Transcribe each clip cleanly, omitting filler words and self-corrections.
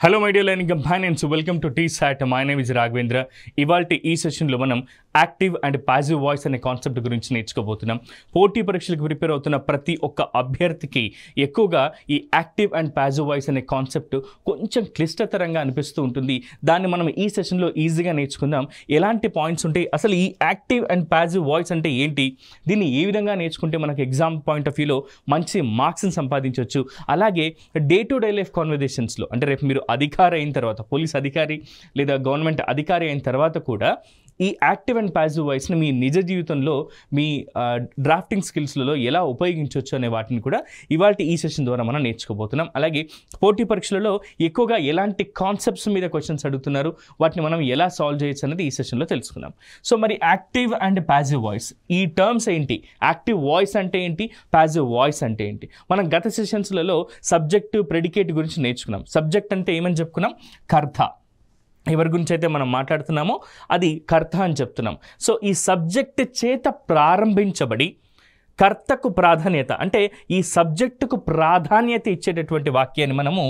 Hello my dear learning companions, welcome to TSAT. My name is Raghavendra. ఇవాల్టి ఈ సెషన్లో మనం యాక్టివ్ అండ్ పాసివ్ వాయిస్ అనే concept గురించి నేర్చుకోబోతున్నాం. పోటీ పరీక్షలకు ప్రిపేర్ అవుతున్న ప్రతి ఒక్క అభ్యర్థికి ఎక్కువగా ఈ యాక్టివ్ అండ్ పాసివ్ వాయిస్ అనే కాన్సెప్ట్ కొంచెం క్లిష్టతరంగా అనిపిస్తూ ఉంటుంది. దాన్ని మనం ఈ సెషన్లో ఈజీగా నేర్చుకుందాం. ఎలాంటి పాయింట్స్ ఉంటాయి, అసలు ఈ యాక్టివ్ అండ్ పాసివ్ వాయిస్ అంటే ఏంటి, దీన్ని ఏ విధంగా నేర్చుకుంటే మనకు ఎగ్జామ్ పాయింట్ ఆఫ్ వ్యూలో మంచి మార్క్స్ని సంపాదించవచ్చు. అలాగే డే టు డే లైఫ్ కాన్వర్జేషన్స్లో అంటే రేపు మీరు అధికారి అయిన తర్వాత, పోలీస్ అధికారి లేదా గవర్నమెంట్ అధికారి అయిన తర్వాత కూడా ఈ యాక్టివ్ అండ్ పాసివ్ వాయిస్ని మీ నిజ జీవితంలో మీ డ్రాఫ్టింగ్ స్కిల్స్లలో ఎలా ఉపయోగించవచ్చు అనే వాటిని కూడా ఇవాళ ఈ సెషన్ ద్వారా మనం నేర్చుకోబోతున్నాం. అలాగే పోటీ పరీక్షలలో ఎక్కువగా ఎలాంటి కాన్సెప్ట్స్ మీద క్వశ్చన్స్ అడుగుతున్నారు, వాటిని మనం ఎలా సాల్వ్ చేయొచ్చు అనేది ఈ సెషన్లో తెలుసుకుందాం. సో మరి యాక్టివ్ అండ్ పాసివ్ వాయిస్ ఈ టర్మ్స్ ఏంటి, యాక్టివ్ వాయిస్ అంటే ఏంటి, పాసివ్ వాయిస్ అంటే ఏంటి? మనం గత సెషన్స్లలో సబ్జెక్టు ప్రెడికేట్ గురించి నేర్చుకున్నాం. సబ్జెక్ట్ అంటే ఏమని చెప్పుకున్నాం? కర్త. ఎవరి గురించి అయితే మనం మాట్లాడుతున్నామో అది కర్త అని చెప్తున్నాం. సో ఈ సబ్జెక్ట్ చేత ప్రారంభించబడి కర్తకు ప్రాధాన్యత, అంటే ఈ సబ్జెక్టుకు ప్రాధాన్యత ఇచ్చేటటువంటి వాక్యాన్ని మనము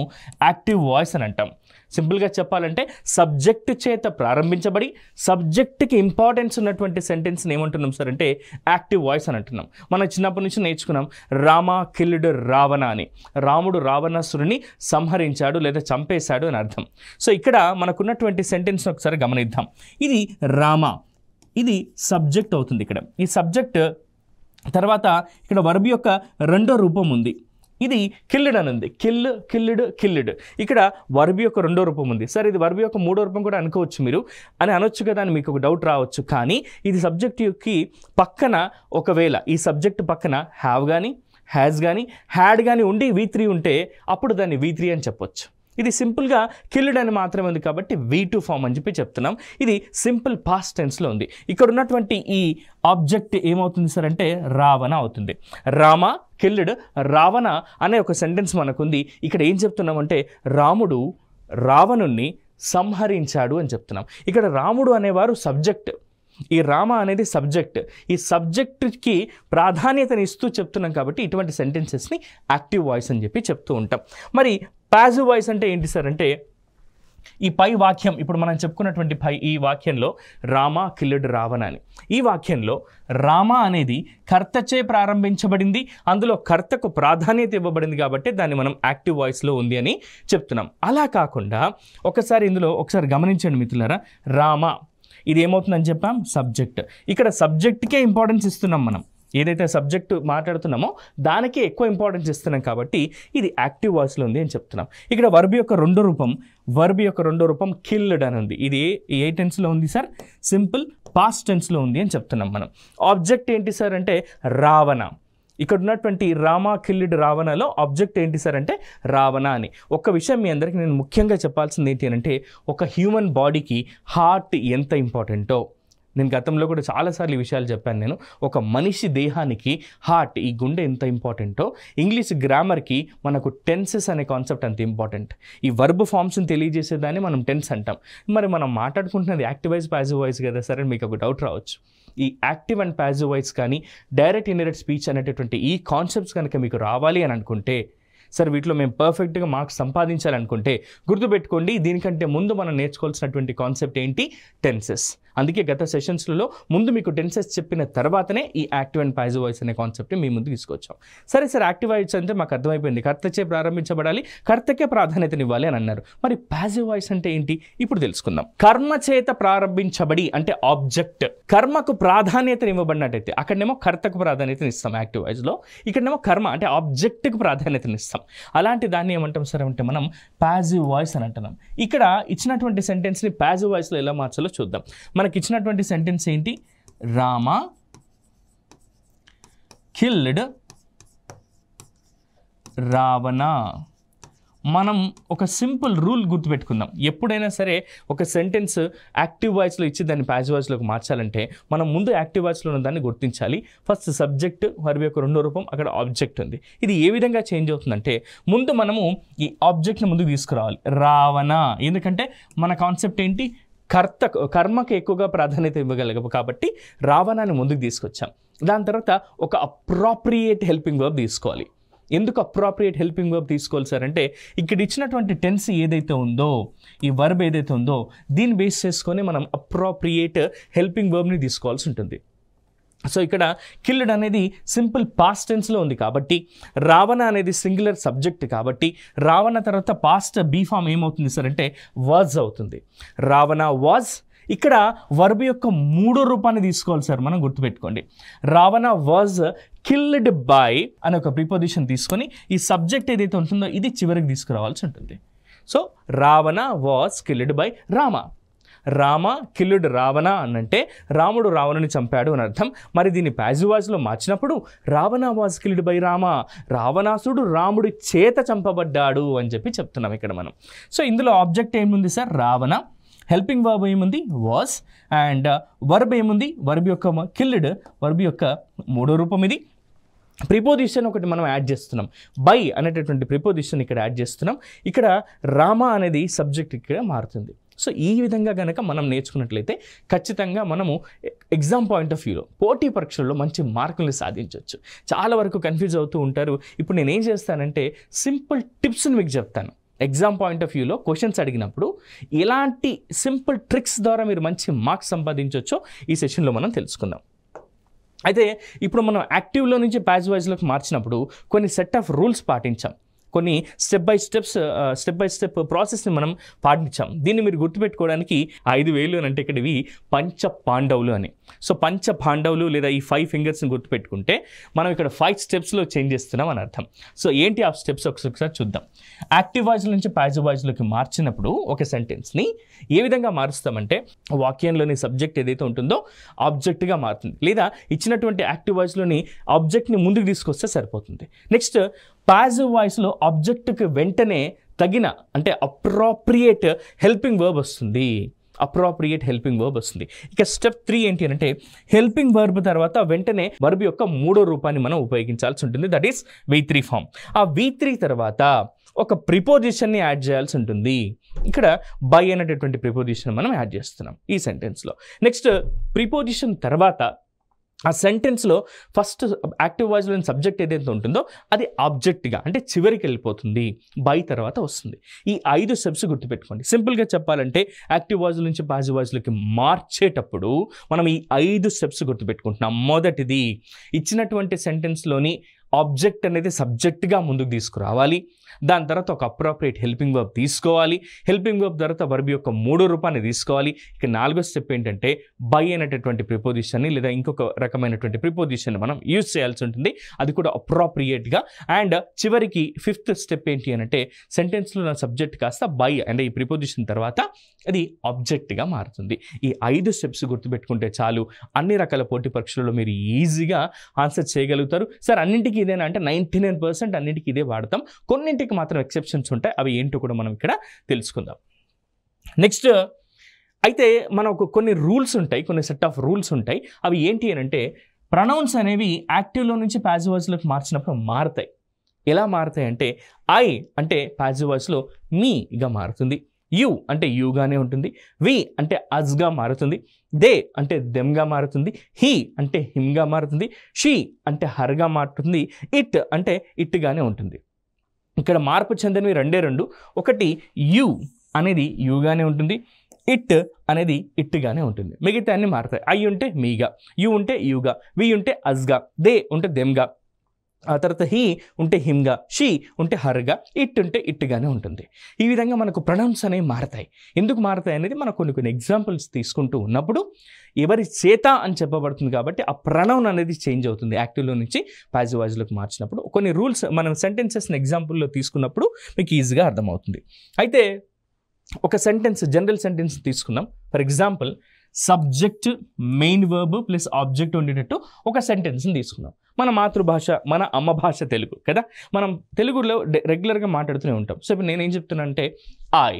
యాక్టివ్ వాయిస్ అని అంటాం. సింపుల్గా చెప్పాలంటే సబ్జెక్టు చేత ప్రారంభించబడి సబ్జెక్టుకి ఇంపార్టెన్స్ ఉన్నటువంటి సెంటెన్స్ని ఏమంటున్నాం సార్ అంటే యాక్టివ్ వాయిస్ అని అంటున్నాం. మనం చిన్నప్పటి నుంచి నేర్చుకున్నాం రామ కిల్డ్ రావణ అని. రాముడు రావణాసురుని సంహరించాడు లేదా చంపేశాడు అని అర్థం. సో ఇక్కడ మనకున్నటువంటి సెంటెన్స్ని ఒకసారి గమనిద్దాం. ఇది రామ, ఇది సబ్జెక్ట్ అవుతుంది. ఇక్కడ ఈ సబ్జెక్ట్ తర్వాత ఇక్కడ వర్బ్ యొక్క రెండో రూపం ఉంది, ఇది కిల్డ్ అని ఉంది. కిల్డ్. ఇక్కడ వర్బ్ యొక్క రెండో రూపం ఉంది. సరే ఇది వర్బ్ యొక్క మూడో రూపం కూడా అనుకోవచ్చు మీరు అని అనొచ్చు కదా అని మీకు ఒక డౌట్ రావచ్చు. కానీ ఇది సబ్జెక్టుకి పక్కన ఒకవేళ ఈ సబ్జెక్ట్ పక్కన హ్యావ్ కానీ హ్యాజ్ కానీ హ్యాడ్ కానీ ఉండి V3 ఉంటే అప్పుడు దాన్ని V3 అని చెప్పొచ్చు. ఇది సింపుల్గా కిల్డ్ అని మాత్రమే ఉంది కాబట్టి V2 ఫామ్ అని చెప్పి చెప్తున్నాం. ఇది సింపుల్ పాస్ట్ టెన్స్లో ఉంది. ఇక్కడ ఉన్నటువంటి ఈ ఆబ్జెక్ట్ ఏమవుతుంది సార్ అంటే రావణ అవుతుంది. రామ కిల్డ్ రావణ అనే ఒక సెంటెన్స్ మనకుంది. ఇక్కడ ఏం చెప్తున్నామంటే రాముడు రావణుణ్ణి సంహరించాడు అని చెప్తున్నాం. ఇక్కడ రాముడు అనేవారు సబ్జెక్ట్, ఈ రామ అనేది సబ్జెక్ట్. ఈ సబ్జెక్ట్కి ప్రాధాన్యతని ఇస్తూ చెప్తున్నాం కాబట్టి ఇటువంటి సెంటెన్సెస్ని యాక్టివ్ వాయిస్ అని చెప్పి చెప్తూ ఉంటాం. మరి పాసివ్ వాయిస్ అంటే ఏంటి సార్ అంటే ఈ పై వాక్యం, ఇప్పుడు మనం చెప్పుకున్నటువంటి ఈ వాక్యంలో రామ కిల్డ్ రావణ అని, ఈ వాక్యంలో రామ అనేది కర్తచే ప్రారంభించబడింది, అందులో కర్తకు ప్రాధాన్యత ఇవ్వబడింది కాబట్టి దాన్ని మనం యాక్టివ్ వాయిస్లో ఉంది అని చెప్తున్నాం. అలా కాకుండా ఇందులో ఒకసారి గమనించండి మిత్రులారా, రామ ఇది ఏమవుతుందని చెప్పాం? సబ్జెక్ట్. ఇక్కడ సబ్జెక్ట్కే ఇంపార్టెన్స్ ఇస్తున్నాం. మనం ఏదైతే సబ్జెక్ట్ మాట్లాడుతున్నామో దానికే ఎక్కువ ఇంపార్టెన్స్ ఇస్తున్నాం కాబట్టి ఇది యాక్టివ్ వాయిస్లో ఉంది అని చెప్తున్నాం. ఇక్కడ వర్బ్ యొక్క రెండో రూపం కిల్డ్ అని ఉంది. ఇది ఏ టెన్స్లో ఉంది సార్? సింపుల్ పాస్ట్ టెన్స్లో ఉంది అని చెప్తున్నాం మనం. ఆబ్జెక్ట్ ఏంటి సార్ అంటే రావణ. ఇక్కడ ఉన్నటువంటి రామ కిల్డ్ రావణలో ఆబ్జెక్ట్ ఏంటి సార్ అంటే రావణ అని. ఒక విషయం మీ అందరికీ నేను ముఖ్యంగా చెప్పాల్సింది ఏంటి అంటే ఒక హ్యూమన్ బాడీకి హార్ట్ ఎంత ఇంపార్టెంటో, నేను గతంలో కూడా చాలాసార్లు ఈ విషయాలు చెప్పాను. నేను ఒక మనిషి దేహానికి హార్ట్, ఈ గుండె ఎంత ఇంపార్టెంటో ఇంగ్లీష్ గ్రామర్కి మనకు టెన్సెస్ అనే కాన్సెప్ట్ అంత ఇంపార్టెంట్. ఈ వర్బ్ ఫామ్స్ని తెలియజేసేదాన్ని మనం టెన్స్ అంటాం. మరి మనం మాట్లాడుకుంటున్నది యాక్టివ్ వాయిస్ పాసివ్ వాయిస్ కదా సార్ అని మీకు ఒక డౌట్ రావచ్చు. ఈ యాక్టివ్ అండ్ పాసివ్ వాయిస్ కానీ డైరెక్ట్ ఇండైరెక్ట్ స్పీచ్ అనేటటువంటి ఈ కాన్సెప్ట్స్ కనుక మీకు రావాలి అని అనుకుంటే, సార్ వీటిలో మేము పర్ఫెక్ట్గా మార్క్స్ సంపాదించాలనుకుంటే గుర్తుపెట్టుకోండి, దీనికంటే ముందు మనం నేర్చుకోవాల్సినటువంటి కాన్సెప్ట్ ఏంటి? టెన్సెస్. అందుకే గత సెషన్స్లలో ముందు మీకు టెన్సెస్ చెప్పిన తర్వాతనే ఈ యాక్టివ్ అండ్ పాసివ్ వాయిస్ అనే కాన్సెప్ట్ని మీ ముందు తీసుకొచ్చాం. సరే సార్, యాక్టివ్ వాయిస్ అంటే మాకు అర్థమైపోయింది, కర్తచే ప్రారంభించబడాలి, కర్తకే ప్రాధాన్యతనివ్వాలి అని అన్నారు. మరి పాసివ్ వాయిస్ అంటే ఏంటి ఇప్పుడు తెలుసుకుందాం. కర్మ చేత ప్రారంభించబడి అంటే ఆబ్జెక్ట్ కర్మకు ప్రాధాన్యతనివ్వబడినట్టయితే అక్కడనేమో కర్తకు ప్రాధాన్యతనిస్తాం యాక్టివ్ వాయిస్లో, ఇక్కడనేమో కర్మ అంటే ఆబ్జెక్ట్కి ప్రాధాన్యతనిస్తాం. అలాంటి దాన్ని ఏమంటాం సార్ అంటే మనం పాసివ్ వాయిస్ అని అంటున్నాం. ఇక్కడ ఇచ్చినటువంటి సెంటెన్స్ని పాసివ్ వాయిస్లో ఎలా మార్చాలో చూద్దాం. మనకి ఇచ్చినటువంటి సెంటెన్స్ ఏంటి? రామ కిల్డ్ రావణ. మనం ఒక సింపుల్ రూల్ గుర్తుపెట్టుకుందాం. ఎప్పుడైనా సరే ఒక సెంటెన్స్ యాక్టివ్ వాయిస్లో ఇచ్చి దాన్ని పాసివ్ వాయిస్లోకి మార్చాలంటే మనం ముందు యాక్టివ్ వాయిస్లో ఉన్న దాన్ని గుర్తించాలి. ఫస్ట్ సబ్జెక్ట్, వర్బ్ యొక్క రెండో రూపం, అక్కడ ఆబ్జెక్ట్ ఉంది. ఇది ఏ విధంగా చేంజ్ అవుతుందంటే ముందు మనము ఈ ఆబ్జెక్ట్ని ముందుకు తీసుకురావాలి, రావణ. ఎందుకంటే మన కాన్సెప్ట్ ఏంటి? కర్మకు ఎక్కువగా ప్రాధాన్యత ఇవ్వగలగవు కాబట్టి రావణాన్ని ముందుకు తీసుకొచ్చాం. దాని తర్వాత ఒక అప్రాప్రియేట్ హెల్పింగ్ వర్బ్ తీసుకోవాలి. ఎందుకు అప్రాప్రియేట్ హెల్పింగ్ వర్బ్ తీసుకోవాలి సార్ అంటే ఇక్కడ ఇచ్చినటువంటి టెన్స్ ఏదైతే ఉందో, ఈ వర్బ్ ఏదైతే ఉందో దీన్ని బేస్ చేసుకొని మనం అప్రాప్రియేట్ హెల్పింగ్ వర్బ్ని తీసుకోవాల్సి ఉంటుంది. సో ఇక్కడ కిల్డ్ అనేది సింపుల్ పాస్ట్ టెన్స్లో ఉంది కాబట్టి, రావణ అనేది సింగులర్ సబ్జెక్ట్ కాబట్టి రావణ తర్వాత పాస్ట్ బీ ఫామ్ ఏమవుతుంది సార్ అంటే వాజ్ అవుతుంది. రావణ వాజ్. ఇక్కడ వర్బ్ యొక్క మూడో రూపాన్ని తీసుకోవాలి సార్, మనం గుర్తుపెట్టుకోండి. రావణ వాజ్ కిల్డ్ బై అనే ఒక ప్రిపోజిషన్ తీసుకొని ఈ సబ్జెక్ట్ ఏదైతే ఉంటుందో ఇది చివరికి తీసుకురావాల్సి ఉంటుంది. So Ravana was killed by Rama. Rama killed Ravana అనంటే రాముడు రావణుని చంపాడు అని అర్థం. మరి దీన్ని ప్యాసివ్ వాయిస్లో మార్చినప్పుడు Ravana was killed by Rama, రావణాసుడు రాముడి చేత చంపబడ్డాడు అని చెప్పి చెప్తున్నాం ఇక్కడ మనం. సో ఇందులో ఆబ్జెక్ట్ ఏముంది సార్? రావణ. హెల్పింగ్ వర్బ్ ఏముంది? వాజ్. అండ్ వర్బ్ ఏముంది? వర్బ్ యొక్క కిల్డ్, వర్బ్ యొక్క మూడో రూపం ఇది. ప్రిపోజిషన్ ఒకటి మనం యాడ్ చేస్తున్నాం, బై అనేటటువంటి ప్రిపోజిషన్ ఇక్కడ యాడ్ చేస్తున్నాం. ఇక్కడ రామ అనేది సబ్జెక్ట్ ఇక్కడ మారుతుంది. సో ఈ విధంగా కనుక మనం నేర్చుకున్నట్లయితే ఖచ్చితంగా మనము ఎగ్జామ్ పాయింట్ ఆఫ్ వ్యూలో పోటీ పరీక్షల్లో మంచి మార్కుల్ని సాధించవచ్చు. చాలా వరకు కన్ఫ్యూజ్ అవుతూ ఉంటారు. ఇప్పుడు నేను ఏం చేస్తానంటే సింపుల్ టిప్స్ని మీకు చెప్తాను. ఎగ్జామ్ పాయింట్ ఆఫ్ వ్యూలో క్వశ్చన్స్ అడిగినప్పుడు ఎలాంటి సింపుల్ ట్రిక్స్ ద్వారా మీరు మంచి మార్క్స్ సంపాదించవచ్చో ఈ సెషన్లో మనం తెలుసుకుందాం. అయితే ఇప్పుడు మనం యాక్టివ్లో నుంచి ప్యాసివ్ వాయిస్లోకి మార్చినప్పుడు కొన్ని సెట్ ఆఫ్ రూల్స్ పాటించాం, కొన్ని స్టెప్ బై స్టెప్ ప్రాసెస్ని మనం పాటించాం. దీన్ని మీరు గుర్తుపెట్టుకోవడానికి 5,000 అని అంటే ఇక్కడ ఇవి పంచ పాండవులు అని. సో పంచ పాండవులు లేదా ఈ 5 ఫింగర్స్ని గుర్తుపెట్టుకుంటే మనం ఇక్కడ 5 స్టెప్స్లో చేంజ్ చేస్తున్నాం అని అర్థం. సో ఏంటి ఆ స్టెప్స్ ఒకసారి చూద్దాం. యాక్టివ్ వాయిస్ నుంచి ప్యాసివ్ వాయిస్లోకి మార్చినప్పుడు ఒక సెంటెన్స్ని ఏ విధంగా మారుస్తామంటే వాక్యంలోని సబ్జెక్ట్ ఏదైతే ఉంటుందో ఆబ్జెక్ట్గా మారుతుంది, లేదా ఇచ్చినటువంటి యాక్టివ్ వాయిస్లోని ఆబ్జెక్ట్ని ముందుకు తీసుకొస్తే సరిపోతుంది. నెక్స్ట్ ప్యాసివ్ వాయిస్లో ఆబ్జెక్ట్కి వెంటనే తగిన అంటే అప్రాప్రియేట్ హెల్పింగ్ వర్బ్ వస్తుంది. ఇక స్టెప్ 3 ఏంటి అంటే హెల్పింగ్ వర్బ్ తర్వాత వెంటనే వర్బ్ యొక్క మూడో రూపాన్ని మనం ఉపయోగించాల్సి ఉంటుంది, దట్ ఈస్ V3 ఫామ్. ఆ V3 తర్వాత ఒక ప్రిపోజిషన్ని యాడ్ చేయాల్సి ఉంటుంది. ఇక్కడ బై అనేటటువంటి ప్రిపోజిషన్ మనం యాడ్ చేస్తున్నాం ఈ సెంటెన్స్లో. నెక్స్ట్ ప్రిపోజిషన్ తర్వాత ఆ సెంటెన్స్లో ఫస్ట్ యాక్టివ్ వాయిస్లోని సబ్జెక్ట్ ఏదైతే ఉంటుందో అది ఆబ్జెక్ట్గా అంటే చివరికి వెళ్ళిపోతుంది, బై తర్వాత వస్తుంది. ఈ 5 స్టెప్స్ గుర్తుపెట్టుకోండి. సింపుల్గా చెప్పాలంటే యాక్టివ్ వాయిస్ నుంచి పాసివ్ వాయిస్లోకి మార్చేటప్పుడు మనం ఈ 5 స్టెప్స్ గుర్తుపెట్టుకుంటున్నాం. మొదటిది, ఇచ్చినటువంటి సెంటెన్స్లోని ఆబ్జెక్ట్ అనేది సబ్జెక్ట్గా ముందుకు తీసుకురావాలి. దాని తర్వాత ఒక అప్రాప్రియేట్ హెల్పింగ్ వర్బ్ తీసుకోవాలి. హెల్పింగ్ వర్బ్ తర్వాత వర్బ్ యొక్క మూడో రూపాన్ని తీసుకోవాలి. ఇక 4వ స్టెప్ ఏంటంటే బై అనేటటువంటి ప్రిపోజిషన్ని లేదా ఇంకొక రకమైనటువంటి ప్రిపోజిషన్ మనం యూజ్ చేయాల్సి ఉంటుంది, అది కూడా అప్రాప్రియేట్గా. అండ్ చివరికి 5th స్టెప్ ఏంటి అంటే సెంటెన్స్లో నా సబ్జెక్ట్ కాస్త బై అంటే ఈ ప్రిపోజిషన్ తర్వాత అది ఆబ్జెక్ట్గా మారుతుంది. ఈ 5 స్టెప్స్ గుర్తుపెట్టుకుంటే చాలు, అన్ని రకాల పోటీ పరీక్షలలో మీరు ఈజీగా ఆన్సర్ చేయగలుగుతారు. సార్ అన్నింటికి ఇదేనా అంటే 99% అన్నింటికి ఇదే వాడతాం, కొన్నింటికి మాత్రం ఎక్సెప్షన్స్ ఉంటాయి. అవి ఏంటో కూడా మనం ఇక్కడ తెలుసుకుందాం. నెక్స్ట్ అయితే మనకు కొన్ని రూల్స్ ఉంటాయి, కొన్ని సెట్ ఆఫ్ రూల్స్ ఉంటాయి. అవి ఏంటి అని అంటే ప్రొనౌన్స్ అనేవి యాక్టివ్లో నుంచి ప్యాసివ్ వాయిస్లోకి మార్చినప్పుడు మారుతాయి. ఎలా మారుతాయి అంటే ఐ అంటే ప్యాసివ్ వాయిస్లో మీగా మారుతుంది, యు అంటే యూగానే ఉంటుంది, వి అంటే అజ్గా మారుతుంది, దే అంటే దెమ్గా మారుతుంది, హీ అంటే హిమ్గా మారుతుంది, షీ అంటే హర్గా మారుతుంది, ఇట్ అంటే ఇట్గానే ఉంటుంది. ఇక్కడ మార్పు చెందినవి రెండు. ఒకటి యు అనేది యూగానే ఉంటుంది, ఇట్ అనేది ఇట్గానే ఉంటుంది, మిగతా అన్ని మారుతాయి. ఐ ఉంటే మీగా, యు ఉంటే యూగా, వి ఉంటే అజ్గా, దే ఉంటే దెమ్గా, ఆ తర్వాత హీ ఉంటే హిమ్గా, షీ ఉంటే హర్గా, ఇట్ ఉంటే ఇట్గానే ఉంటుంది. ఈ విధంగా మనకు ప్రొనౌన్స్ అనేవి మారుతాయి. ఎందుకు మారుతాయి అనేది మనం కొన్ని ఎగ్జాంపుల్స్ తీసుకుంటూ ఉన్నప్పుడు ఎవరి చేత అని చెప్పబడుతుంది కాబట్టి ఆ ప్రొనౌన్ అనేది చేంజ్ అవుతుంది యాక్టివ్లో నుంచి ప్యాసివ్ వాయిస్లోకి మార్చినప్పుడు. కొన్ని రూల్స్ మనం సెంటెన్సెస్ని ఎగ్జాంపుల్లో తీసుకున్నప్పుడు మీకు ఈజీగా అర్థమవుతుంది. అయితే ఒక సెంటెన్స్, జనరల్ సెంటెన్స్ తీసుకున్నాం. For example subject main verb plus object ఉండేటట్టు ఒక సెంటెన్స్ని తీసుకున్నాం. మన మాతృభాష, మన అమ్మ భాష తెలుగు కదా, మనం తెలుగులో రెగ్యులర్గా మాట్లాడుతూనే ఉంటాం. సో ఇప్పుడు నేనేం చెప్తున్నా అంటే ఐ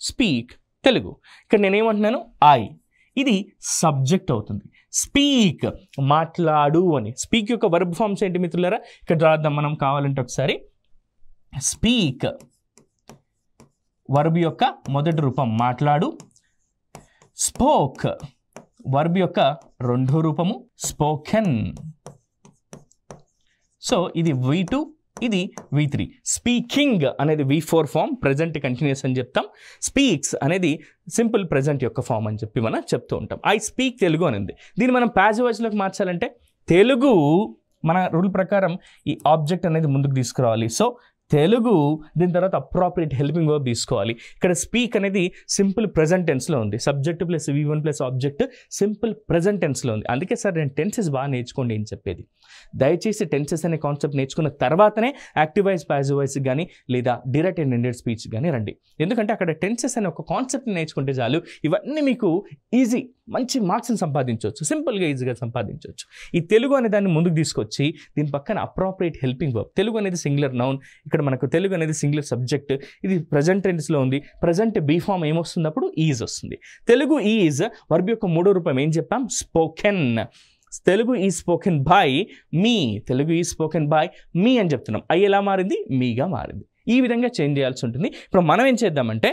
స్పీక్ తెలుగు. ఇక్కడ నేనేమంటున్నాను ఐ, ఇది సబ్జెక్ట్ అవుతుంది. స్పీక్ మాట్లాడు అని. స్పీక్ యొక్క వర్బ్ ఫామ్స్ ఏంటి మిత్రులారా? ఇక్కడ రాద్దాం మనం కావాలంటే ఒకసారి. స్పీక్ వర్బ్ యొక్క మొదటి రూపం మాట్లాడు, స్పోక్ వర్బ్ యొక్క రెండో రూపము స్పోకెన్. సో ఇది V2, ఇది V3. స్పీకింగ్ అనేది V4 ఫామ్, ప్రజెంట్ కంటిన్యూస్ అని చెప్తాం. స్పీక్స్ అనేది సింపుల్ ప్రజెంట్ యొక్క ఫామ్ అని చెప్పి మనం చెప్తూ ఉంటాం. ఐ స్పీక్ తెలుగు అనేది దీన్ని మనం ప్యాసివ్ వాయిస్లోకి మార్చాలంటే తెలుగు మన రూల్ ప్రకారం ఈ ఆబ్జెక్ట్ అనేది ముందుకు తీసుకురావాలి. సో తెలుగు, దీని తర్వాత అప్రాప్రియేట్ హెల్పింగ్ వర్బ్ తీసుకోవాలి. ఇక్కడ స్పీక్ అనేది సింపుల్ ప్రెజెంట్ టెన్స్లో ఉంది. Subject plus V1 plus object simple present టెన్స్లో ఉంది. అందుకే సార్ నేను టెన్సెస్ బాగా నేర్చుకోండి అని చెప్పేది. దయచేసి టెన్సెస్ అనే కాన్సెప్ట్ నేర్చుకున్న తర్వాతనే యాక్టివ్ వాయిస్, ప్యాసివ్ వాయిస్ కానీ లేదా డైరెక్ట్ అండ్ ఇండైరెక్ట్ స్పీచ్ కానీ రండి. ఎందుకంటే అక్కడ టెన్సెస్ అనే ఒక కాన్సెప్ట్ నేర్చుకుంటే చాలు, ఇవన్నీ మీకు ఈజీ మంచి మార్క్స్ని సంపాదించవచ్చు, సింపుల్గా ఈజీగా సంపాదించవచ్చు. ఈ తెలుగు అనే దాన్ని ముందుకు తీసుకొచ్చి దీని పక్కన అప్రాప్రియేట్ హెల్పింగ్ వర్బ్. తెలుగు అనేది సింగులర్ నౌన్, ఇక్కడ మనకు తెలుగు అనేది సింగులర్ సబ్జెక్ట్, ఇది ప్రజెంట్ టెన్స్లో ఉంది. ప్రజెంట్ బీ ఫామ్ ఏమొస్తుంది, అప్పుడు ఈజ్ వస్తుంది. తెలుగు ఈజ్ వర్బ్ యొక్క మూడో రూపం ఏం చెప్పాం, spoken. Telugu is spoken by me, Telugu is spoken by me అని చెప్తున్నాం. ఐ ఎలా మారింది, మీగా మారింది. ఈ విధంగా చేంజ్ చేయాల్సి ఉంటుంది. ఇప్పుడు మనం ఏం చేద్దామంటే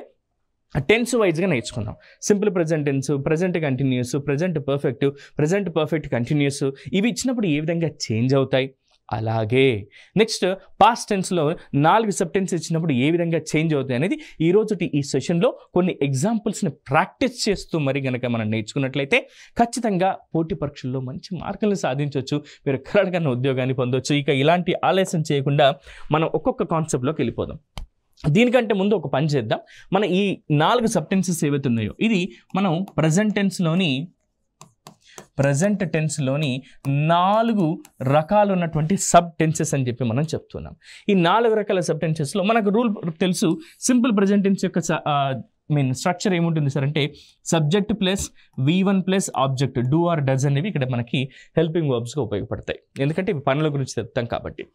టెన్స్ వైజ్గా నేర్చుకుందాం. Simple present tense, present continuous, present perfect continuous, ఇవి ఇచ్చినప్పుడు ఏ విధంగా చేంజ్ అవుతాయి. అలాగే నెక్స్ట్ పాస్ట్ టెన్స్లో 4 సబ్టెన్స్ ఇచ్చినప్పుడు ఏ విధంగా చేంజ్ అవుతాయి అనేది ఈ సెషన్లో కొన్ని ఎగ్జాంపుల్స్ని ప్రాక్టీస్ చేస్తూ మరి కనుక మనం నేర్చుకున్నట్లయితే ఖచ్చితంగా పోటీ పరీక్షల్లో మంచి మార్కులను సాధించవచ్చు. మీరు కరెక్ట్గా ఉద్యోగాన్ని పొందవచ్చు. ఇక ఇలాంటి ఆలస్యం చేయకుండా మనం ఒక్కొక్క కాన్సెప్ట్లోకి వెళ్ళిపోదాం. దీనికంటే ముందు ఒక పని చేద్దాం. మన ఈ 4 సబ్టెన్సెస్ ఏవైతే ఉన్నాయో ఇది మనం ప్రజెంట్ టెన్స్లోని 4 రకాలు ఉన్నటువంటి సబ్ టెన్సెస్ అని చెప్పి మనం చెప్తున్నాం. ఈ 4 రకాల సబ్ టెన్సెస్లో మనకు రూల్ తెలుసు. సింపుల్ ప్రజెంట్ టెన్స్ యొక్క స్ట్రక్చర్ ఏముంటుంది సార్ అంటే subject plus V1 plus object, do or does అనేవి ఇక్కడ మనకి హెల్పింగ్ వర్బ్స్గా ఉపయోగపడతాయి. ఎందుకంటే ఇవి పనుల గురించి చెప్తాం కాబట్టి.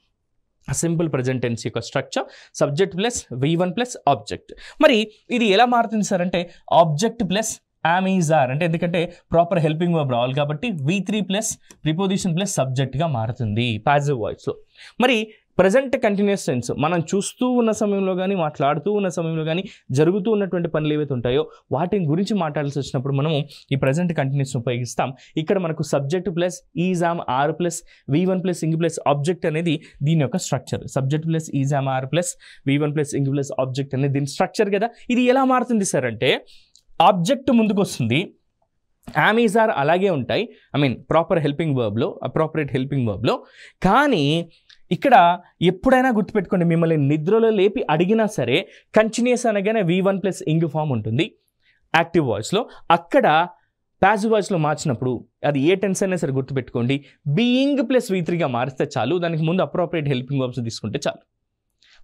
సింపుల్ ప్రజెంట్ టెన్స్ యొక్క structure subject plus V1 plus object. మరి ఇది ఎలా మారుతుంది సార్ అంటే object plus am is are, అంటే ఎందుకంటే ప్రాపర్ హెల్పింగ్ వర్బ్ రావాలి కాబట్టి V3 ప్లస్ ప్రిపోజిషన్ ప్లస్ సబ్జెక్ట్గా మారుతుంది ప్యాసివ్ వాయిస్లో. మరి ప్రజెంట్ కంటిన్యూస్ టెన్స్ మనం చూస్తూ ఉన్న సమయంలో కానీ మాట్లాడుతూ ఉన్న సమయంలో కానీ జరుగుతూ ఉన్నటువంటి పనులు ఏవైతే ఉంటాయో వాటిని గురించి మాట్లాడాల్సి వచ్చినప్పుడు మనము ఈ ప్రజెంట్ కంటిన్యూస్ని ఉపయోగిస్తాం. ఇక్కడ మనకు subject plus is am are plus V1 plus ing plus object అనేది దీని యొక్క structure. Subject plus is am are plus V1 plus ing plus object అనేది దీని స్ట్రక్చర్ కదా. ఇది ఎలా మారుతుంది సార్ అంటే ఆబ్జెక్ట్ ముందుకు వస్తుంది, am is are అలాగే ఉంటాయి, ప్రాపర్ హెల్పింగ్ వర్బ్లో, అప్రాపరేట్ హెల్పింగ్ వర్బ్లో. కానీ ఇక్కడ ఎప్పుడైనా గుర్తుపెట్టుకోండి, మిమ్మల్ని నిద్రలో లేపి అడిగినా సరే కంటిన్యూస్ అనగానే V1 ప్లస్ ఇంగ్ ఫామ్ ఉంటుంది యాక్టివ్ వాయిస్లో. అక్కడ ప్యాసివ్ వాయిస్లో మార్చినప్పుడు అది ఏ టెన్స్ అయినా సరే గుర్తుపెట్టుకోండి, బీయింగ్ ప్లస్ V3గా మారిస్తే చాలు. దానికి ముందు అప్రాపరేట్ హెల్పింగ్ వర్బ్స్ తీసుకుంటే చాలు.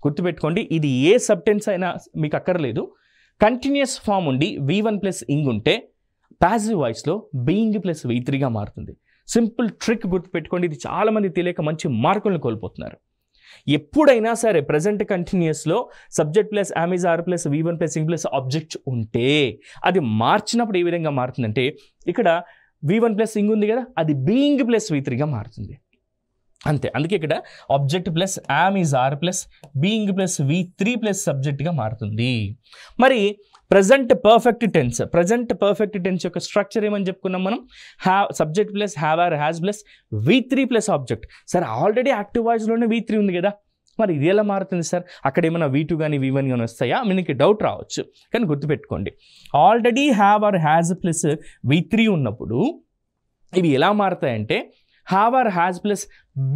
గుర్తుపెట్టుకోండి, ఇది ఏ సబ్టెన్స్ అయినా మీకు అక్కర్లేదు. కంటిన్యూస్ ఫామ్ ఉండి V1 ప్లస్ ఇంగ్ ఉంటే ప్యాసివ్ వాయిస్లో బీయింగ్ ప్లస్ V3గా మారుతుంది. సింపుల్ ట్రిక్ గుర్తుపెట్టుకోండి, ఇది చాలామంది తెలియక మంచి మార్కులను కోల్పోతున్నారు. ఎప్పుడైనా సరే ప్రజెంట్ కంటిన్యూస్లో subject plus am is are plus V1 plus ing plus object ఉంటే అది మార్చినప్పుడు ఏ విధంగా మారుతుందంటే ఇక్కడ V1 ప్లస్ ఇంగ్ ఉంది కదా, అది బీయింగ్ ప్లస్ V3గా మారుతుంది. అంతే. అందుకే ఇక్కడ object plus am is are plus being plus V3 plus సబ్జెక్ట్గా మారుతుంది. మరి ప్రజెంట్ పర్ఫెక్ట్ టెన్స్ యొక్క స్ట్రక్చర్ ఏమని చెప్పుకున్నాం మనం, subject plus have or has plus V3 plus object. Sir already active వాయిస్లోనే V3 ఉంది కదా, మరి ఇది ఎలా మారుతుంది సార్, అక్కడ ఏమైనా V2 కానీ V1 కానీ వస్తాయా, మీకు డౌట్ రావచ్చు. కానీ గుర్తుపెట్టుకోండి, already have or has plus V3 ఉన్నప్పుడు ఇవి ఎలా మారుతాయంటే have or has plus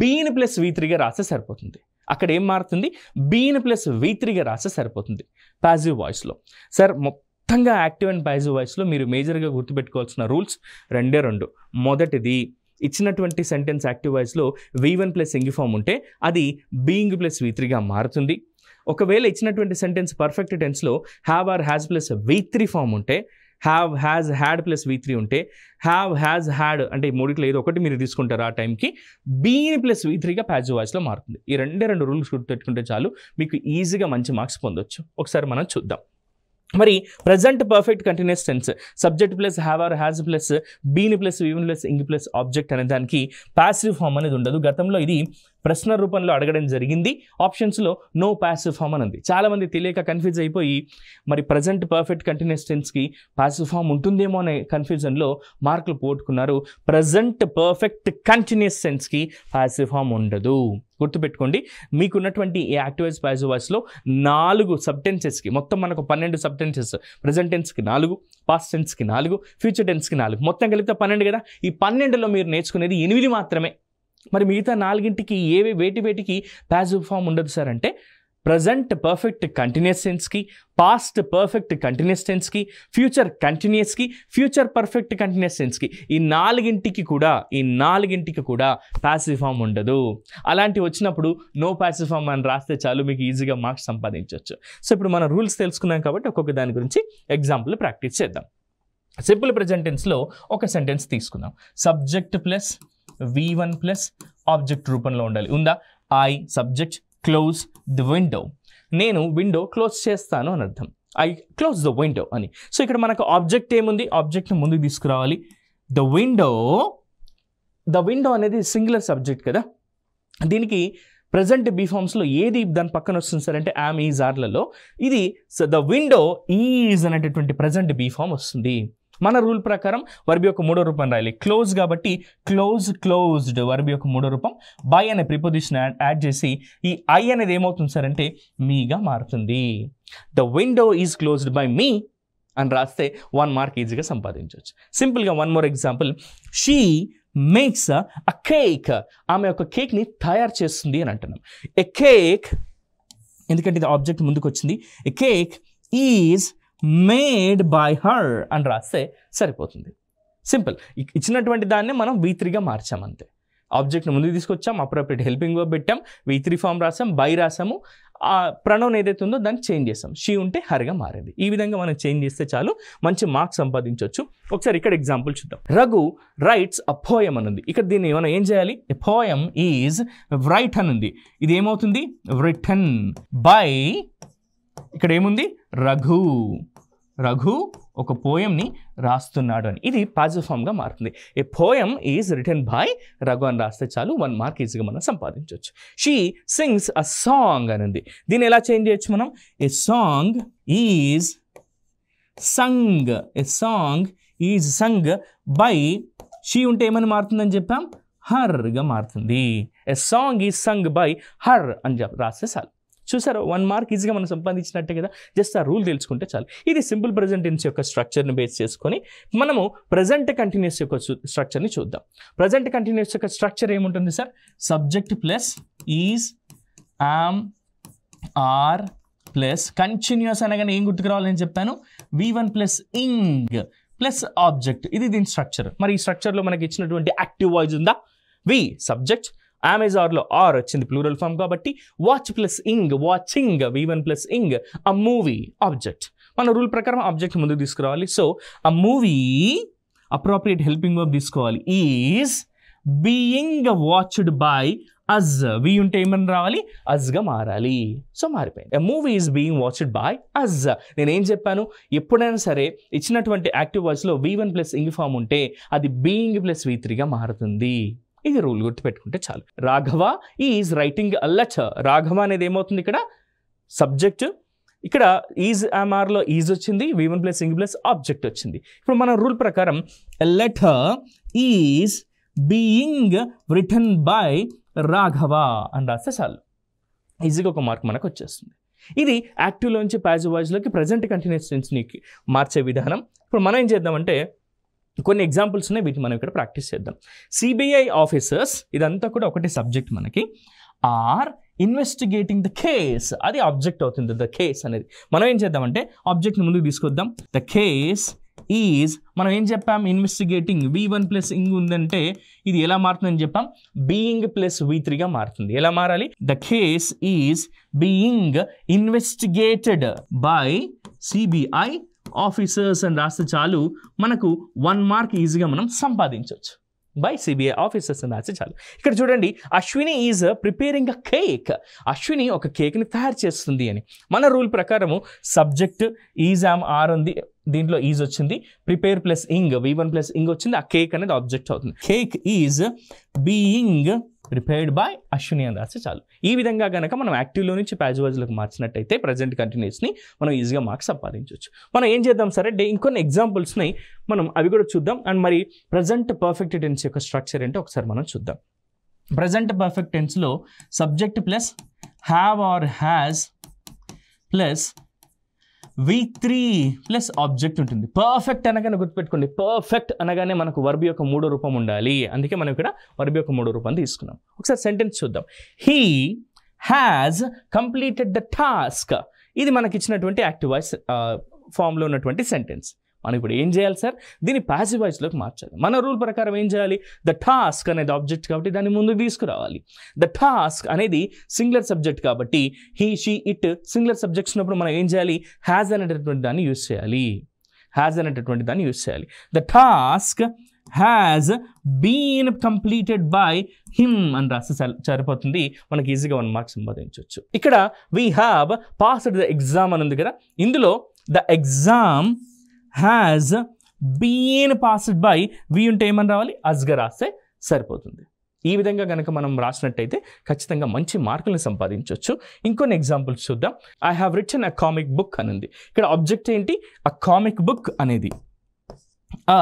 been plus V3గా రాస్తే సరిపోతుంది. అక్కడ ఏం మారుతుంది, బీన్ ప్లస్ V3గా రాస్తే సరిపోతుంది ప్యాసివ్ వాయిస్లో. సార్ మొత్తంగా యాక్టివ్ అండ్ ప్యాసివ్ వాయిస్లో మీరు మేజర్గా గుర్తుపెట్టుకోవాల్సిన రూల్స్ 2. మొదటిది, ఇచ్చినటువంటి సెంటెన్స్ యాక్టివ్ వాయిస్లో V1 ప్లస్ ఇంగ్ ఫామ్ ఉంటే అది బీయింగ్ ప్లస్ V3గా మారుతుంది. ఒకవేళ ఇచ్చినటువంటి సెంటెన్స్ పర్ఫెక్ట్ టెన్స్లో have or has plus V3 form ఉంటే, have has had plus V3 ఉంటే, హ్యావ్ హ్యాజ్ హ్యాడ్ అంటే ఈ మూడిట్లో ఏదో ఒకటి మీరు తీసుకుంటారు ఆ టైంకి బీని ప్లస్ V3గా ప్యాసివ్ వాయిస్లో మారుతుంది. ఈ 2 రూల్స్ గుర్తుపెట్టుకుంటే చాలు, మీకు ఈజీగా మంచి మార్క్స్ పొందొచ్చు. ఒకసారి మనం చూద్దాం. మరి present perfect continuous tense subject plus have or has plus బీని plus V1 plus ing plus object అనే దానికి ప్యాసివ్ ఫామ్ అనేది ఉండదు. గతంలో ఇది ప్రశ్న రూపంలో అడగడం జరిగింది. ఆప్షన్స్లో నో ప్యాసివ్ ఫామ్ అని ఉంది. చాలామంది తెలియక కన్ఫ్యూజ్ అయిపోయి మరి ప్రజెంట్ పర్ఫెక్ట్ కంటిన్యూస్ టెన్స్కి ప్యాసివ్ ఫామ్ ఉంటుందేమో అనే కన్ఫ్యూజన్లో మార్కులు పోగొట్టుకున్నారు. ప్రజెంట్ పర్ఫెక్ట్ కంటిన్యూస్ టెన్స్కి ప్యాసివ్ ఫామ్ ఉండదు. గుర్తుపెట్టుకోండి, మీకున్నటువంటి ఈ యాక్టివ్ వాయిస్ ప్యాసివ్ వాయిస్లో 4 సబ్టెన్సెస్కి, మొత్తం మనకు 12 సబ్టెన్సెస్, ప్రజెంట్ టెన్స్కి 4, పాస్ట్ టెన్స్కి 4, ఫ్యూచర్ టెన్స్కి 4, మొత్తం కలిపితే 12 కదా. ఈ 12లో మీరు నేర్చుకునేది 8 మాత్రమే. మరి మిగతా 4ంటికి వేటికి ప్యాసివ్ ఫామ్ ఉండదు సార్ అంటే, ప్రజెంట్ పర్ఫెక్ట్ కంటిన్యూస్ టెన్స్కి, పాస్ట్ పర్ఫెక్ట్ కంటిన్యూస్ టెన్స్కి, ఫ్యూచర్ కంటిన్యూస్కి, ఫ్యూచర్ పర్ఫెక్ట్ కంటిన్యూస్ టెన్స్కి, ఈ 4ంటికి కూడా ప్యాసివ్ ఫామ్ ఉండదు. అలాంటివి వచ్చినప్పుడు నో ప్యాసివ్ ఫామ్ అని రాస్తే చాలు, మీకు ఈజీగా మార్క్స్ సంపాదించవచ్చు. సో ఇప్పుడు మన రూల్స్ తెలుసుకున్నాం కాబట్టి ఒక్కొక్క దాని గురించి ఎగ్జాంపుల్ ప్రాక్టీస్ చేద్దాం. సింపుల్ ప్రెజెంట్ టెన్స్లో ఒక సెంటెన్స్ తీసుకుందాం. Subject plus V1 plus object రూపంలో ఉండాలి. ఉందా? I subject close the window. నేను విండో క్లోజ్ చేస్తాను అని అర్థం. ఐ క్లోజ్ ద విండో అని. సో ఇక్కడ మనకు ఆబ్జెక్ట్ ఏముంది? ఆబ్జెక్ట్ని ముందుకు తీసుకురావాలి. ద విండో అనేది సింగులర్ సబ్జెక్ట్ కదా. దీనికి ప్రజెంట్ బీ ఫామ్స్లో ఏది దాని పక్కన వస్తుంది సార్ అంటే యామ్, ఈజ్, ఆర్లలో ఇది ద విండో ఈజ్ అనేటటువంటి ప్రజెంట్ బీ ఫామ్ వస్తుంది. మన రూల్ ప్రకారం వర్బ్ యొక్క 3వ రూపం రాయాలి. క్లోజ్ కాబట్టి క్లోజ్డ్ వర్బ్ యొక్క 3వ రూపం. బై అనే ప్రిపోజిషన్ యాడ్ చేసి ఈ ఐ అనేది ఏమవుతుంది సార్ అంటే మీగా మారుతుంది. The window is closed by me అని రాస్తే 1 మార్క్ ఈజీగా సంపాదించవచ్చు. సింపుల్గా 1 more example. She makes a cake. ఆమె ఒక కేక్ని తయారు చేస్తుంది అని అంటున్నాం. ఎ కేక్, ఎందుకంటే ఇది ఆబ్జెక్ట్ ముందుకు వచ్చింది. ఎ cake is made by her అని రాస్తే సరిపోతుంది. సింపుల్. ఇచ్చినటువంటి దాన్ని మనం V3గా మార్చాం అంతే. ఆబ్జెక్ట్ని ముందుకు తీసుకొచ్చాం, అప్రోప్రియేట్ హెల్పింగ్ వర్బ్ పెట్టాం, V3 ఫామ్ రాసాం, బై రాసాము, ఆ ప్రొనౌన్ ఏదైతే ఉందో దాన్ని చేంజ్ చేస్తాం. షీ ఉంటే హర్గా మారింది. ఈ విధంగా మనం చేంజ్ చేస్తే చాలు, మంచి మార్క్స్ సంపాదించవచ్చు. ఒకసారి ఇక్కడ ఎగ్జాంపుల్ చూద్దాం. రఘు రైట్స్ అ పోయం అని ఉంది. ఇక్కడ దీన్ని మనం ఏం చేయాలి? ఎ పోయం ఈజ్ రైట్ అని ఉంది. ఇది ఏమవుతుంది? రిటన్ బై, ఇక్కడ ఏముంది? రఘు ఒక పోయంని రాస్తున్నాడు అని. ఇది పాజిటివ్ ఫామ్గా మారుతుంది. A poem is written by Raghu అని రాస్తే చాలు, 1 మార్క్ ఈజీగా మనం సంపాదించవచ్చు. షీ సింగ్స్ అ సాంగ్ అని ఉంది. దీన్ని ఎలా చేంజ్ చేయొచ్చు మనం? A song is sung by, she ఉంటే ఏమని మారుతుందని చెప్పాం? హర్గా మారుతుంది. A song is sung by her అని రాస్తే చాలు. చూసారు, 1 మార్క్ ఈజీగా మనం సంపాదించినట్టే కదా. జస్ట్ ఆ రూల్ తెలుసుకుంటే చాలు. ఇది సింపుల్ ప్రెజెంట్ టెన్స్ యొక్క స్ట్రక్చర్ని బేస్ చేసుకొని మనము ప్రజెంట్ కంటిన్యూస్ యొక్క స్ట్రక్చర్ని చూద్దాం. ప్రజెంట్ కంటిన్యూస్ యొక్క స్ట్రక్చర్ ఏముంటుంది sir? Subject plus is, am, are plus continuous అనగానే ఏం గుర్తుకు రావాలని చెప్పాను? V1 plus ing plus object. ఇది దీని స్ట్రక్చర్. మరి ఈ స్ట్రక్చర్లో మనకి ఇచ్చినటువంటి యాక్టివ్ వాయిస్ ఉందా? వి సబ్జెక్ట్, అమెజాన్లో ఆర్ వచ్చింది ప్లూరల్ ఫామ్ కాబట్టి watch plus ing, watching, V1 plus ing, a movie object. మన రూల్ ప్రకారం ఆబ్జెక్ట్ ముందుకు తీసుకురావాలి. So a movie appropriate helping verb తీసుకోవాలి. Is being watched by us. We ఉంటే ఏమని రావాలి? అజ్గా మారాలి. సో మారిపోయింది. A movie is being watched by us. నేనేం చెప్పాను? ఎప్పుడైనా సరే ఇచ్చినటువంటి యాక్టివ్ వాయిస్లో V1 ప్లస్ ఇంగ్ ఫామ్ ఉంటే అది బీయింగ్ ప్లస్ V3గా మారుతుంది. ఇది రూల్ గుర్తుపెట్టుకుంటే చాలు. Raghava is writing a letter. Raghava అనేది ఏమవుతుంది? ఇక్కడ సబ్జెక్ట్, ఇక్కడ ఈజ్ ఆర్లో ఈజ్ వచ్చింది, V1 plus ing plus object వచ్చింది. ఇప్పుడు మన రూల్ ప్రకారం letter is being written by Raghava అని రాస్తే చాలు, ఈజీగా 1 మార్క్ మనకు వచ్చేస్తుంది. ఇది యాక్టివ్లోంచి ప్యాసివ్ వాయిస్లోకి ప్రజెంట్ కంటిన్యూస్ టెన్స్ని మార్చే విధానం. ఇప్పుడు మనం ఏం చేద్దామంటే కొన్ని ఎగ్జాంపుల్స్ ఉన్నాయి, వీటిని మనం ఇక్కడ ప్రాక్టీస్ చేద్దాం. సిబిఐ ఆఫీసర్స్, ఇదంతా కూడా ఒకటి సబ్జెక్ట్ మనకి. ఆర్ ఇన్వెస్టిగేటింగ్ ద కేస్, అది ఆబ్జెక్ట్ అవుతుంది. ద కేస్ అనేది మనం ఏం చేద్దామంటే ఆబ్జెక్ట్ని ముందుకు తీసుకొద్దాం. ద కేస్ ఈజ్, మనం ఏం చెప్పాం? ఇన్వెస్టిగేటింగ్, V1 ప్లస్ ఇంగ్ ఉందంటే ఇది ఎలా మారుతుందని చెప్పాం? బీయింగ్ ప్లస్ V3గా మారుతుంది. ఎలా మారాలి? The case is being investigated by CBI officers అని రాస్తే చాలు, మనకు 1 మార్క్ ఈజీగా మనం సంపాదించవచ్చు. బై సిబిఐ ఆఫీసర్స్ అని రాస్తే చాలు. ఇక్కడ చూడండి, Ashwini is preparing a cake. Ashwini ఒక కేక్ని తయారు చేస్తుంది అని. మన రూల్ ప్రకారము సబ్జెక్ట్ ఈజ్ ఆమ్ ఆర్ ఉంది, దీంట్లో ఈజ్ వచ్చింది, prepare plus ing, V1 plus ఇంగ్ వచ్చింది, ఆ కేక్ అనేది ఆబ్జెక్ట్ అవుతుంది. Cake is being prepared by Ashwini అని రాస్తే చాలు. ఈ విధంగా కనుక మనం యాక్టివ్లో నుంచి ప్యాసివ్ వాయిస్లోకి మార్చినట్టయితే ప్రజెంట్ కంటిన్యూస్ని మనం ఈజీగా మార్క్స్ సంపాదించవచ్చు. మనం ఏం చేద్దాం సరే ఇంకొన్ని ఎగ్జాంపుల్స్ని మనం అవి కూడా చూద్దాం. అండ్ మరి ప్రజెంట్ పర్ఫెక్ట్ టెన్స్ యొక్క స్ట్రక్చర్ ఏంటో ఒకసారి మనం చూద్దాం. ప్రజెంట్ పర్ఫెక్ట్ టెన్స్లో subject plus have or has plus V3 plus object ఉంటుంది. పర్ఫెక్ట్ అనగానే గుర్తుపెట్టుకోండి, పర్ఫెక్ట్ అనగానే మనకు వర్బ్ యొక్క మూడో రూపం ఉండాలి. అందుకే మనం ఇక్కడ వర్బ్ యొక్క మూడో రూపాన్ని తీసుకున్నాం. ఒకసారి సెంటెన్స్ చూద్దాం. He has completed the task. ఇది మనకి ఇచ్చినటువంటి యాక్టివ్ వాయిస్ ఫామ్లో ఉన్నటువంటి సెంటెన్స్. మనం ఇప్పుడు ఏం చేయాలి సార్, దీన్ని ప్యాసివ్ వాయిస్లోకి మార్చాలి. మన రూల్ ప్రకారం ఏం చేయాలి, ద టాస్క్ అనేది ఆబ్జెక్ట్ కాబట్టి దాన్ని ముందుకు తీసుకురావాలి. ద టాస్క్ అనేది సింగులర్ సబ్జెక్ట్ కాబట్టి he, she, it singular subjects ఉన్నప్పుడు మనం ఏం చేయాలి, హ్యాజ్ అనేటటువంటి దాన్ని యూజ్ చేయాలి. హ్యాజ్ అనేటటువంటి దాన్ని యూజ్ చేయాలి. The task has been completed by him అని రాస్తే సరిపోతుంది. మనకి ఈజీగా 1 మార్క్ సంపాదించవచ్చు. ఇక్కడ we have passed the exam అని ఉంది కదా, ఇందులో the exam has been passed by we ఉంటే ఏమని రావాలి, అస్గా రాస్తే సరిపోతుంది. ఈ విధంగా కనుక మనం రాసినట్టయితే ఖచ్చితంగా మంచి మార్కులను సంపాదించవచ్చు. ఇంకొన్ని ఎగ్జాంపుల్స్ చూద్దాం. I have written a comic book అనేది. ఇక్కడ ఆబ్జెక్ట్ ఏంటి, అ కామిక్ బుక్ అనేది. A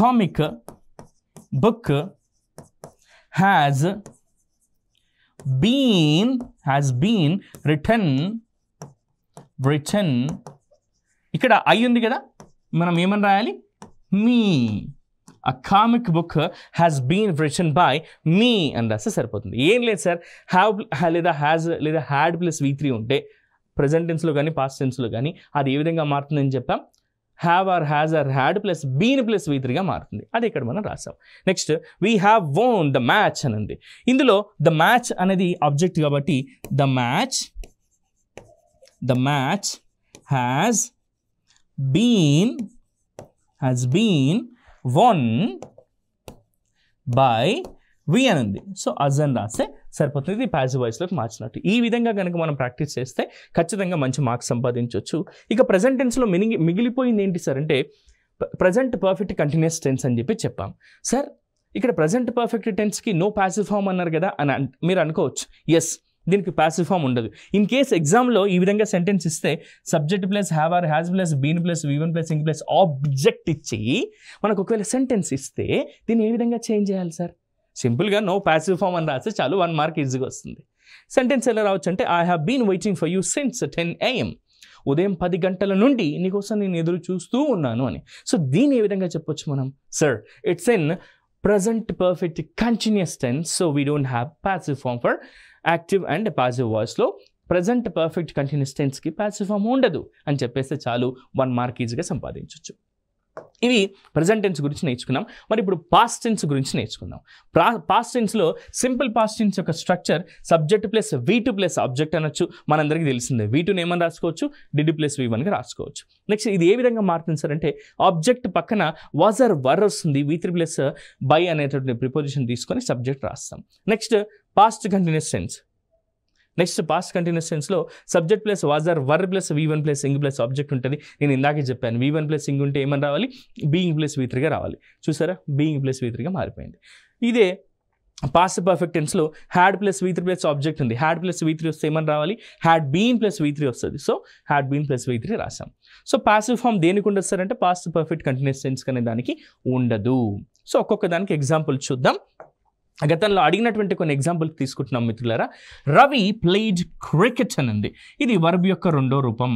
comic book has been written ఇక్కడ ఐ ఉంది కదా, మనం ఏమని రాయాలి, me. A comic book has been written by me అని రాస్తే సరిపోతుంది. ఏం లేదు సార్, హ్యావ్ లేదా హ్యాజ్ లేదా హ్యాడ్ ప్లస్ V3 ఉంటే ప్రజెంట్ టెన్స్లో కానీ పాస్ట్ టెన్స్లో కానీ అది ఏ విధంగా మారుతుందని చెప్పాం, have or has or had plus been plus V3గా మారుతుంది. అది ఇక్కడ మనం రాసాం. Next we have won the match అని ఉంది. ఇందులో ద మ్యాచ్ అనేది ఆబ్జెక్ట్ కాబట్టి the match has been won by we అని ఉంది. సో అజ్ అని రాస్తే సరిపోతుంది. ఇది ప్యాసివ్ వాయిస్లోకి మార్చినట్టు. ఈ విధంగా కనుక మనం ప్రాక్టీస్ చేస్తే ఖచ్చితంగా మంచి మార్క్స్ సంపాదించవచ్చు. ఇక ప్రజెంట్ టెన్స్లో మిగిలిపోయింది ఏంటి సార్ అంటే ప్రజెంట్ పర్ఫెక్ట్ కంటిన్యూస్ టెన్స్ అని చెప్పి చెప్పాం. సార్ ఇక్కడ ప్రజెంట్ పర్ఫెక్ట్ టెన్స్కి నో ప్యాసివ్ ఫామ్ అన్నారు కదా అని మీరు అనుకోవచ్చు. ఎస్, దీనికి ప్యాసివ్ ఫామ్ ఉండదు. ఇన్ కేస్ ఎగ్జామ్లో ఈ విధంగా సెంటెన్స్ ఇస్తే subject plus have or has plus been plus V1 plus ing plus object ఇచ్చి మనకు ఒకవేళ సెంటెన్స్ ఇస్తే దీన్ని ఏ విధంగా చేంజ్ చేయాలి సార్, సింపుల్గా నో ప్యాసివ్ ఫామ్ అని రాస్తే చాలు, 1 మార్క్ ఈజీగా వస్తుంది. సెంటెన్స్ ఎలా రావచ్చు అంటే I have been waiting for you since 10 AM. ఉదయం 10 గంటల నుండి నీకోసం నేను ఎదురు చూస్తూ ఉన్నాను అని. సో దీన్ని ఏ విధంగా చెప్పొచ్చు మనం, sir it's in present perfect continuous tense, so we don't have passive form for active and passive voice లో present perfect continuous tense కి passive form ఉండదు అని చెప్పేస్తే చాలు, 1 మార్క్ ఈజీగా సంపాదించవచ్చు. ఇవి ప్రజెంట్ టెన్స్ గురించి నేర్చుకున్నాం. మరి ఇప్పుడు పాస్ట్ టెన్స్ గురించి నేర్చుకుందాం. పాస్ట్ టెన్స్లో సింపుల్ పాస్ట్ టెన్స్ యొక్క structure subject plus V2 plus object అనొచ్చు. మనందరికీ తెలిసిందే. V2ని ఏమని రాసుకోవచ్చు, డిడ్ ప్లస్ V1గా రాసుకోవచ్చు. నెక్స్ట్ ఇది ఏ విధంగా మారుతుంది సార్ అంటే ఆబ్జెక్ట్ పక్కన వాజ్ ఆర్ వర్ వస్తుంది, V3 ప్లస్ బై అనేటువంటి ప్రిపోజిషన్ తీసుకొని సబ్జెక్ట్ రాస్తాం. Next past continuous tense. Next past continuous టెన్స్లో subject plus was or were plus V1 plus ing plus object ఉంటుంది. నేను ఇందాకే చెప్పాను, V1 ప్లస్ ఇంగ్ ఉంటే ఏమని రావాలి, బీయింగ్ ప్లస్ V3గా రావాలి. చూసారా, బీయింగ్ ప్లస్ V3గా మారిపోయింది. ఇదే పాస్ట్ పర్ఫెక్ట్ టెన్స్లో had plus V3 plus object ఉంది. హ్యాడ్ ప్లస్ V3 వస్తే ఏమని రావాలి, హ్యాడ్ బీన్ ప్లస్ V3 వస్తుంది. So had been plus V3 రాసాం. సో పాసివ్ ఫామ్ దేనికి ఉండదు సార్ అంటే పాస్ట్ పర్ఫెక్ట్ కంటిన్యూస్ టెన్స్ అనే దానికి ఉండదు. సో ఒక్కొక్క దానికి ఎగ్జాంపుల్ చూద్దాం. గతంలో అడిగినటువంటి కొన్ని ఎగ్జాంపుల్ తీసుకుంటున్నాం మిత్రులారా. రవి ప్లేడ్ క్రికెట్ అని ఉంది. ఇది వర్బ్ యొక్క రెండో రూపం.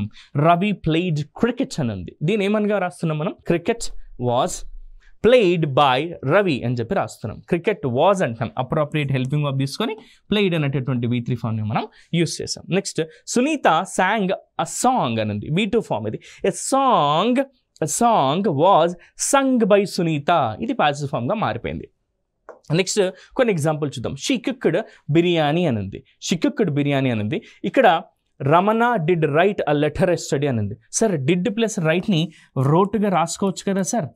రవి ప్లేడ్ క్రికెట్ అని ఉంది. దీని ఏమనగా రాస్తున్నాం మనం, cricket was played by Ravi అని చెప్పి రాస్తున్నాం. క్రికెట్ వాజ్ అంటాం, అప్రోప్రియేట్ హెల్పింగ్ వర్బ్ తీసుకొని ప్లేడ్ అనేటటువంటి V3 ఫామ్ని మనం యూస్ చేసాం. Next Sunitha sang a song అని ఉంది. V2 ఫామ్ ఇది. A song was sung by Sunitha. ఇది పాసివ్ ఫామ్గా మారిపోయింది. నెక్స్ట్ కొన్ని ఎగ్జాంపుల్ చూద్దాం. షీ కుక్డ్ బిర్యానీ అని ఉంది. షీ కుక్డ్ బిర్యానీ అని ఉంది. ఇక్కడ Ramana did write a letter STD అని ఉంది. సార్ డిడ్ ప్లస్ రైట్ని రోట్గా రాసుకోవచ్చు కదా సార్.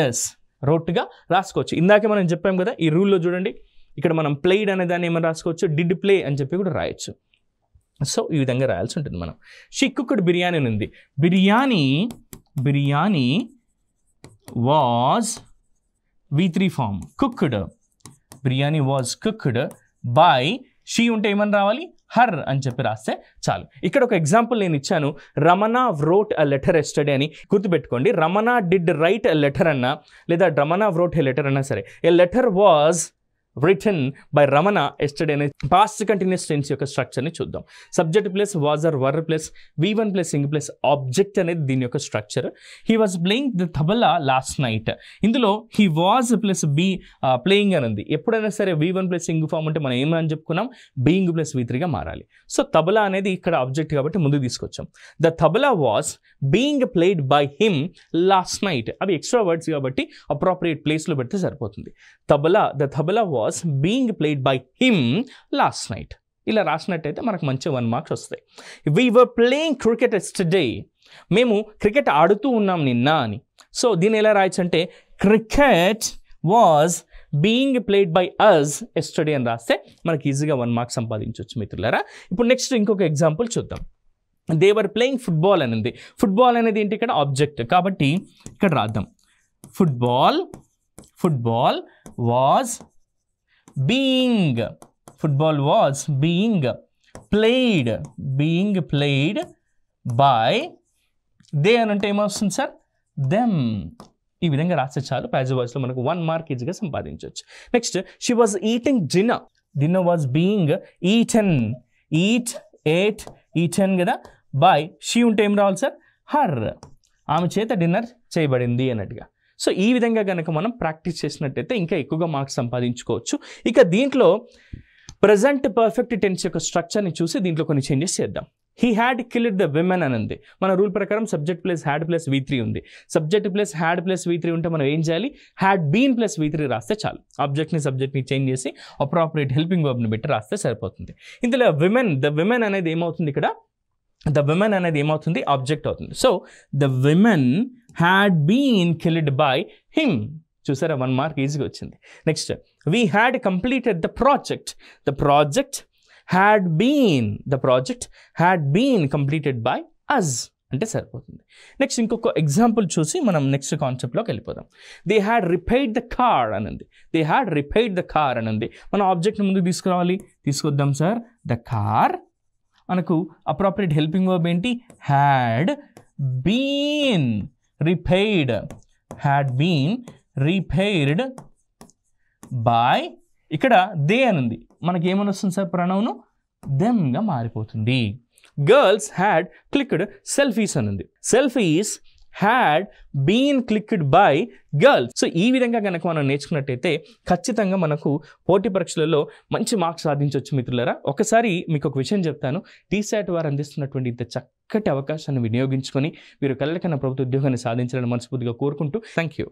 ఎస్, రోట్గా రాసుకోవచ్చు. ఇందాకే మనం చెప్పాం కదా, ఈ రూల్లో చూడండి, ఇక్కడ మనం ప్లేడ్ అనే దాన్ని ఏమైనా రాసుకోవచ్చు, డిడ్ ప్లే అని చెప్పి కూడా రాయొచ్చు. సో ఈ విధంగా రాయాల్సి ఉంటుంది మనం. షీ కుక్డ్ బిర్యానీ అని ఉంది. Biryani was V3 form cooked. Biryani was cooked by she ఉంటే ఏమని రావాలి, హర్ అని చెప్పి రాస్తే చాలు. ఇక్కడ ఒక ఎగ్జాంపుల్ నేను ఇచ్చాను, Ramana wrote a letter yesterday అని. గుర్తుపెట్టుకోండి, Ramana did write a letter అన్నా లేదా రమణ వ్రోట్ ఎ లెటర్ అన్నా సరే, a letter was written by Ramana yesterday అనే పాస్ట్ కంటిన్యూస్ టెన్స్ యొక్క స్ట్రక్చర్ని చూద్దాం. Subject plus was or were plus V1 plus ing plus object అనేది దీని యొక్క structure. He was playing the tabla last night. ఇందులో హీ వాజ్ ప్లస్ ప్లేయింగ్ అని ఉంది. ఎప్పుడైనా సరే V1 ప్లస్ ఇంగ్ ఫామ్ అంటే మనం ఏమని చెప్పుకున్నాం, బీయింగ్ ప్లస్ V3గా మారాలి. సో తబలా అనేది ఇక్కడ ఆబ్జెక్ట్ కాబట్టి ముందుకు తీసుకొచ్చాం. The tabla was being played by him last night. అవి ఎక్స్ట్రా వర్డ్స్ కాబట్టి అప్రోప్రియేట్ ప్లేస్లో పెడితే సరిపోతుంది. The tabla was being played by him last night. ఇలా రాసినట్టయితే మనకు మంచి 1 మార్క్స్ వస్తాయి. We were playing cricket yesterday. మేము క్రికెట్ ఆడుతూ ఉన్నాం నిన్న అని. సో దీన్ని ఎలా రాయొచ్చు అంటే cricket was being played by us yesterday అని రాస్తే మనకి ఈజీగా 1 మార్క్ సంపాదించవచ్చు మిత్రులారా. ఇప్పుడు నెక్స్ట్ ఇంకొక ఎగ్జాంపుల్ చూద్దాం. దే వర్ ప్లేయింగ్ ఫుట్బాల్ అని ఉంది. ఫుట్బాల్ అనేది ఏంటి, ఇక్కడ ఆబ్జెక్ట్ కాబట్టి ఇక్కడ రాద్దాం. Football was being played by they అని అంటే ఏమొస్తుంది సార్, దెమ్. ఈ విధంగా రాస్తే చాలు, ప్యాసివ్ వాయిస్లో మనకు 1 మార్క్ ఈజీగా సంపాదించవచ్చు. Next she was eating dinner was being eaten కదా, బై షీ ఉంటే ఏం రావాలి సార్, హర్. ఆమె చేత డిన్నర్ చేయబడింది అన్నట్టుగా. సో ఈ విధంగా కనుక మనం ప్రాక్టీస్ చేసినట్టయితే ఇంకా ఎక్కువగా మార్క్స్ సంపాదించుకోవచ్చు. ఇక దీంట్లో ప్రజెంట్ పర్ఫెక్ట్ టెన్స్ యొక్క స్ట్రక్చర్ని చూసి దీంట్లో కొన్ని చేంజెస్ చేద్దాం. He had killed the women అని ఉంది. మన రూల్ ప్రకారం subject plus had plus V3 ఉంది. Subject plus had plus V3 ఉంటే మనం ఏం చేయాలి, హ్యాడ్ బీన్ ప్లస్ V3 రాస్తే చాలు. సబ్జెక్ట్ని చేంజ్ చేసి అప్రోప్రియేట్ హెల్పింగ్ వర్బ్ని పెట్టి రాస్తే సరిపోతుంది. ఇందులో ద విమెన్ అనేది ఏమవుతుంది, ఇక్కడ ద విమెన్ అనేది ఏమవుతుంది, ఆబ్జెక్ట్ అవుతుంది. So the women had been killed by him. చూసారా, 1 మార్క్ ఈజీగా వచ్చింది. Next we had completed the project had been completed by us అంటే సరిపోతుంది. నెక్స్ట్ ఇంకొక ఎగ్జాంపుల్ చూసి మనం నెక్స్ట్ కాన్సెప్ట్లోకి వెళ్ళిపోదాం. దే హ్యాడ్ రిపైర్డ్ ద కార్ అని ఉంది. మనం ఆబ్జెక్ట్ని ముందుకు తీసుకొద్దాం సార్. ద కార్ మనకు అప్రోప్రియేట్ హెల్పింగ్ వర్బ్ ఏంటి, హ్యాడ్ బీన్ రిపైర్డ్ బై, ఇక్కడ దే అని ఉంది. మనకి ఏమని వస్తుంది సార్, ప్రణౌను దెమ్గా మారిపోతుంది. గర్ల్స్ హ్యాడ్ క్లిక్డ్ సెల్ఫీస్ అని ఉంది. Selfies had been clicked by girls. So ఈ విధంగా కనుక మనం నేర్చుకున్నట్టయితే ఖచ్చితంగా మనకు పోటీ పరీక్షలలో మంచి మార్క్స్ సాధించవచ్చు మిత్రులారా. ఒకసారి మీకు ఒక విషయం చెప్తాను. TSAT వారు అందిస్తున్నటువంటి ఇంత చక్కటి అవకాశాన్ని వినియోగించుకొని మీరు కలలకన్నా ప్రభుత్వ ఉద్యోగాన్ని సాధించాలని మనస్ఫూర్తిగా కోరుకుంటూ థ్యాంక్ యూ.